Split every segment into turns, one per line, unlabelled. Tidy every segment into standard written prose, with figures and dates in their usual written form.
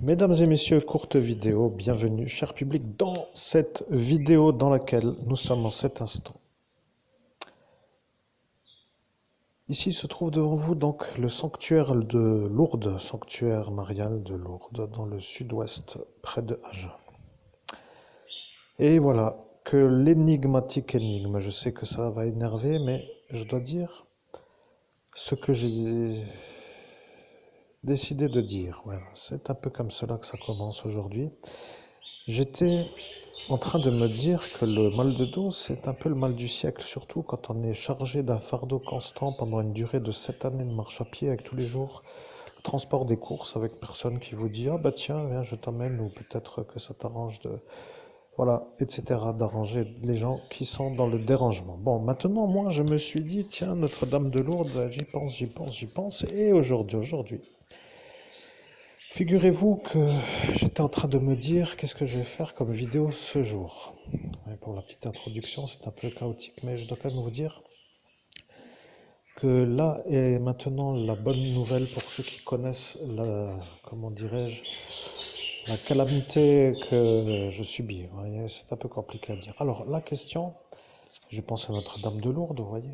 Mesdames et messieurs, courte vidéo, bienvenue, cher public, dans cette vidéo dans laquelle nous sommes en cet instant. Ici se trouve devant vous donc le sanctuaire de Lourdes, sanctuaire marial de Lourdes, dans le sud-ouest, près de Agen. Et voilà, que l'énigmatique énigme, je sais que ça va énerver, mais je dois dire ce que j'ai décidé de dire. Voilà, c'est un peu comme cela que ça commence aujourd'hui. J'étais en train de me dire que le mal de dos, c'est un peu le mal du siècle, surtout quand on est chargé d'un fardeau constant pendant une durée de 7 années de marche à pied avec tous les jours, le transport des courses avec personne qui vous dit ah bah tiens, viens, je t'emmène, ou peut-être que ça t'arrange de. Voilà, etc., d'arranger les gens qui sont dans le dérangement. Bon, maintenant, moi, je me suis dit, tiens, Notre-Dame de Lourdes, j'y pense, j'y pense, j'y pense, et aujourd'hui, figurez-vous que j'étais en train de me dire qu'est-ce que je vais faire comme vidéo ce jour. Et pour la petite introduction, c'est un peu chaotique, mais je dois quand même vous dire que là est maintenant la bonne nouvelle pour ceux qui connaissent la, comment dirais-je, la calamité que je subis. Vous voyez, c'est un peu compliqué à dire. Alors, la question, je pense à Notre-Dame de Lourdes, vous voyez,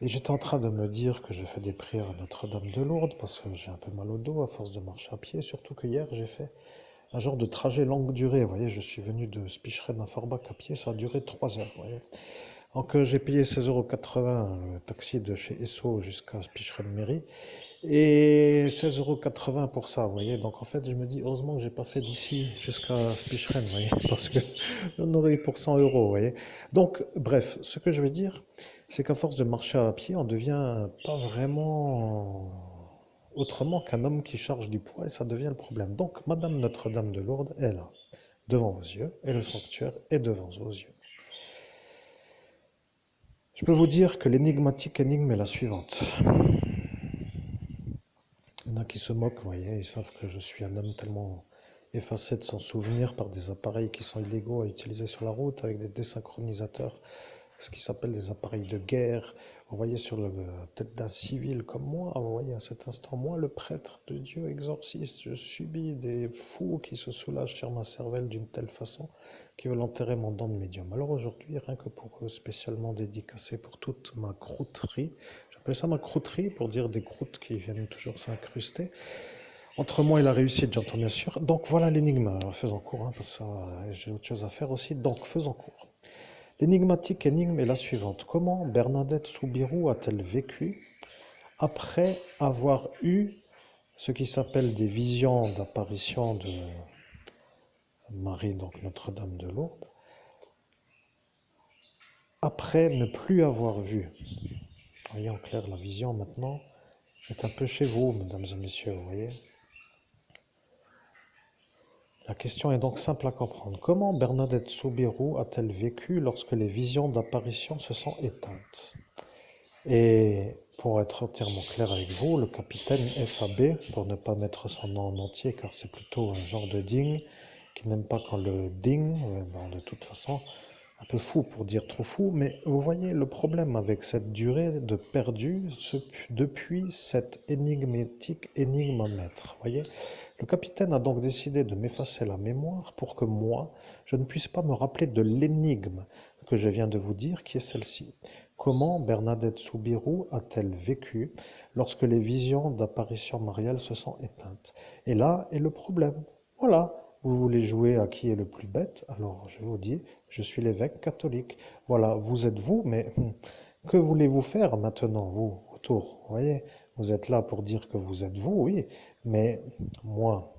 et j'étais en train de me dire que j'ai fait des prières à Notre-Dame de Lourdes parce que j'ai un peu mal au dos à force de marcher à pied, surtout que hier j'ai fait un genre de trajet longue durée. Vous voyez, je suis venu de Spicheren à Forbach à pied, ça a duré 3 heures. Vous voyez. Donc j'ai payé 16,80 € le taxi de chez Esso jusqu'à Spicheren Mairie et 16,80 € pour ça. Vous voyez, donc en fait je me dis heureusement que j'ai pas fait d'ici jusqu'à Spicheren, vous voyez, parce que j'en aurais eu pour 100 euros. Vous voyez. Donc bref, ce que je veux dire, c'est qu'à force de marcher à pied, on devient pas vraiment autrement qu'un homme qui charge du poids et ça devient le problème. Donc, Madame Notre-Dame de Lourdes est là, devant vos yeux, et le sanctuaire est devant vos yeux. Je peux vous dire que l'énigmatique énigme est la suivante. Il y en a qui se moquent, vous voyez, ils savent que je suis un homme tellement effacé de son souvenir par des appareils qui sont illégaux à utiliser sur la route avec des désynchronisateurs, ce qui s'appelle des appareils de guerre. Vous voyez sur la tête d'un civil comme moi, vous voyez à cet instant, moi le prêtre de Dieu exorciste, je subis des fous qui se soulagent sur ma cervelle d'une telle façon qui veulent enterrer mon don de médium. Alors aujourd'hui, rien que pour eux, spécialement dédicacé pour toute ma croûterie, j'appelle ça ma croûterie pour dire des croûtes qui viennent toujours s'incruster, entre moi et la réussite, j'entends bien sûr. Donc voilà l'énigme. Faisons court, hein, parce que j'ai autre chose à faire aussi. Donc faisons court. L'énigmatique énigme est la suivante. Comment Bernadette Soubirous a-t-elle vécu après avoir eu ce qui s'appelle des visions d'apparition de Marie, donc Notre-Dame de Lourdes, après ne plus avoir vu? Vous voyez en clair, la vision maintenant est un peu chez vous, mesdames et messieurs, vous voyez. La question est donc simple à comprendre. Comment Bernadette Soubirous a-t-elle vécu lorsque les visions d'apparition se sont éteintes? Et pour être entièrement clair avec vous, le capitaine FAB, pour ne pas mettre son nom en entier, car c'est plutôt un genre de ding, qui n'aime pas quand le ding, bon, de toute façon, un peu fou pour dire trop fou, mais vous voyez le problème avec cette durée de perdu depuis cet énigmatique énigmomètre. Voyez, le capitaine a donc décidé de m'effacer la mémoire pour que moi, je ne puisse pas me rappeler de l'énigme que je viens de vous dire, qui est celle-ci. Comment Bernadette Soubirous a-t-elle vécu lorsque les visions d'apparition mariale se sont éteintes? Et là est le problème. Voilà, vous voulez jouer à qui est le plus bête? Alors je vous dis, je suis l'évêque catholique. Voilà, vous êtes vous, mais que voulez-vous faire maintenant, vous, autour? Vous voyez, vous êtes là pour dire que vous êtes vous, oui, mais moi,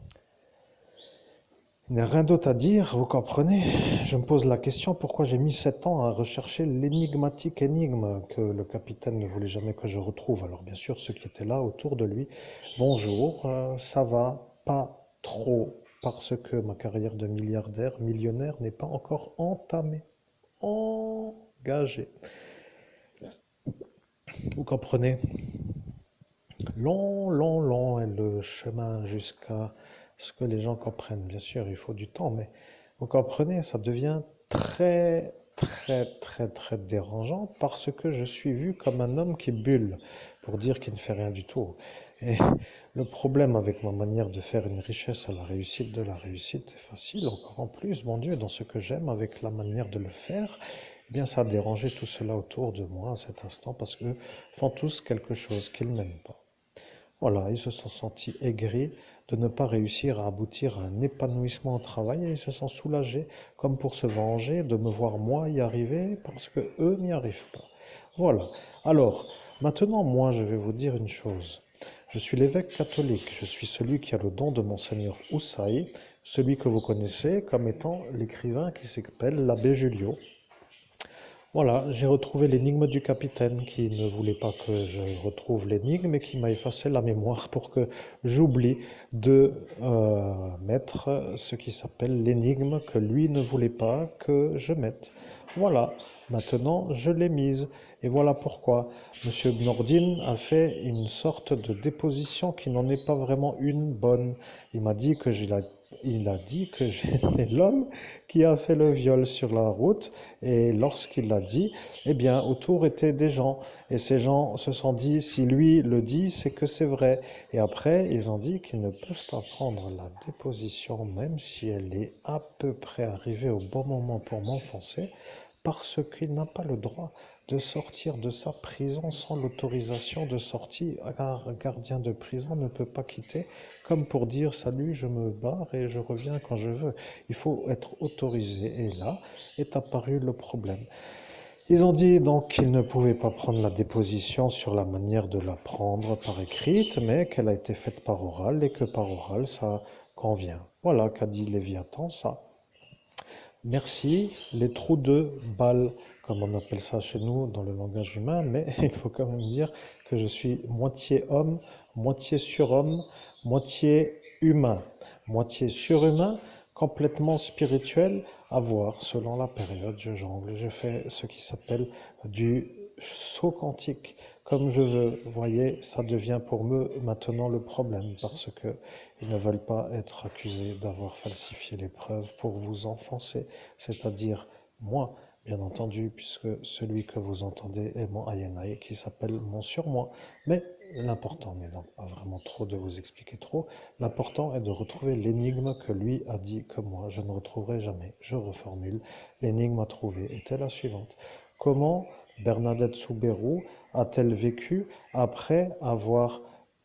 il n'y a rien d'autre à dire, vous comprenez? Je me pose la question pourquoi j'ai mis 7 ans à rechercher l'énigmatique énigme que le capitaine ne voulait jamais que je retrouve. Alors bien sûr, ceux qui étaient là autour de lui, bonjour, ça va pas trop, parce que ma carrière de milliardaire, millionnaire n'est pas encore entamée, engagée. Vous comprenez? Long est le chemin jusqu'à ce que les gens comprennent. Bien sûr, il faut du temps, mais vous comprenez, ça devient très dérangeant parce que je suis vu comme un homme qui bulle, pour dire qu'il ne fait rien du tout. Et le problème avec ma manière de faire une richesse à la réussite de la réussite est facile, encore en plus, mon Dieu, dans ce que j'aime avec la manière de le faire, eh bien ça a dérangé tout cela autour de moi à cet instant parce qu'eux font tous quelque chose qu'ils n'aiment pas. Voilà, ils se sont sentis aigris de ne pas réussir à aboutir à un épanouissement au travail et ils se sont soulagés comme pour se venger de me voir moi y arriver parce que eux n'y arrivent pas. Voilà. Alors, maintenant, moi, je vais vous dire une chose. Je suis l'évêque catholique, je suis celui qui a le don de Monseigneur Houssaï, celui que vous connaissez comme étant l'écrivain qui s'appelle l'abbé Julio. Voilà, j'ai retrouvé l'énigme du capitaine qui ne voulait pas que je retrouve l'énigme et qui m'a effacé la mémoire pour que j'oublie de mettre ce qui s'appelle l'énigme que lui ne voulait pas que je mette. Voilà, maintenant je l'ai mise. Et voilà pourquoi Monsieur Gnordine a fait une sorte de déposition qui n'en est pas vraiment une bonne. Il m'a dit que il a dit que j'étais l'homme qui a fait le viol sur la route et lorsqu'il l'a dit, eh bien, autour étaient des gens. Et ces gens se sont dit, si lui le dit, c'est que c'est vrai. Et après, ils ont dit qu'ils ne peuvent pas prendre la déposition, même si elle est à peu près arrivée au bon moment pour m'enfoncer, parce qu'il n'a pas le droit de sortir de sa prison sans l'autorisation de sortie. Un gardien de prison ne peut pas quitter comme pour dire salut, je me barre et je reviens quand je veux. Il faut être autorisé. Et là est apparu le problème. Ils ont dit donc qu'ils ne pouvaient pas prendre la déposition sur la manière de la prendre par écrite, mais qu'elle a été faite par oral et que par oral ça convient. Voilà qu'a dit Léviathan, ça. Merci, les trous de balles, comme on appelle ça chez nous dans le langage humain, mais il faut quand même dire que je suis moitié homme, moitié surhomme, moitié humain, moitié surhumain, complètement spirituel, à voir selon la période. Je jongle, je fais ce qui s'appelle du saut quantique, comme je veux. Vous voyez, ça devient pour eux maintenant le problème, parce que ils ne veulent pas être accusés d'avoir falsifié les preuves pour vous enfoncer, c'est-à-dire moi, bien entendu, puisque celui que vous entendez est mon Ayenai, qui s'appelle mon surmoi. Mais l'important n'est donc pas vraiment trop de vous expliquer trop, l'important est de retrouver l'énigme que lui a dit que moi je ne retrouverai jamais. Je reformule, l'énigme à trouver était la suivante. Comment Bernadette Soubérou a-t-elle vécu après avoir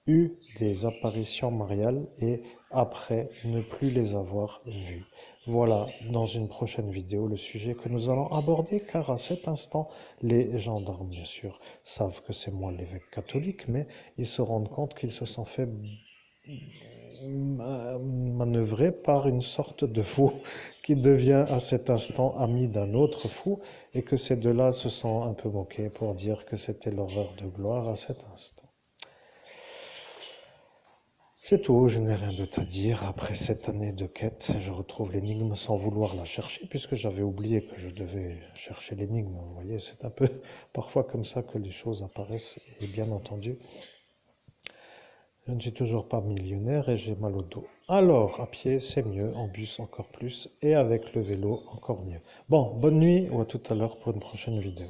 eu des apparitions mariales et après ne plus les avoir vues? Voilà, dans une prochaine vidéo, le sujet que nous allons aborder, car à cet instant, les gendarmes, bien sûr, savent que c'est moi l'évêque catholique, mais ils se rendent compte qu'ils se sont fait manœuvrer par une sorte de fou qui devient à cet instant ami d'un autre fou et que ces deux-là se sont un peu moqués pour dire que c'était leur heure de gloire à cet instant. C'est tout, je n'ai rien d'autre à dire. Après cette année de quête, je retrouve l'énigme sans vouloir la chercher, puisque j'avais oublié que je devais chercher l'énigme. Vous voyez, c'est un peu parfois comme ça que les choses apparaissent. Et bien entendu, je ne suis toujours pas millionnaire et j'ai mal au dos. Alors, à pied, c'est mieux, en bus encore plus, et avec le vélo encore mieux. Bon, bonne nuit ou à tout à l'heure pour une prochaine vidéo.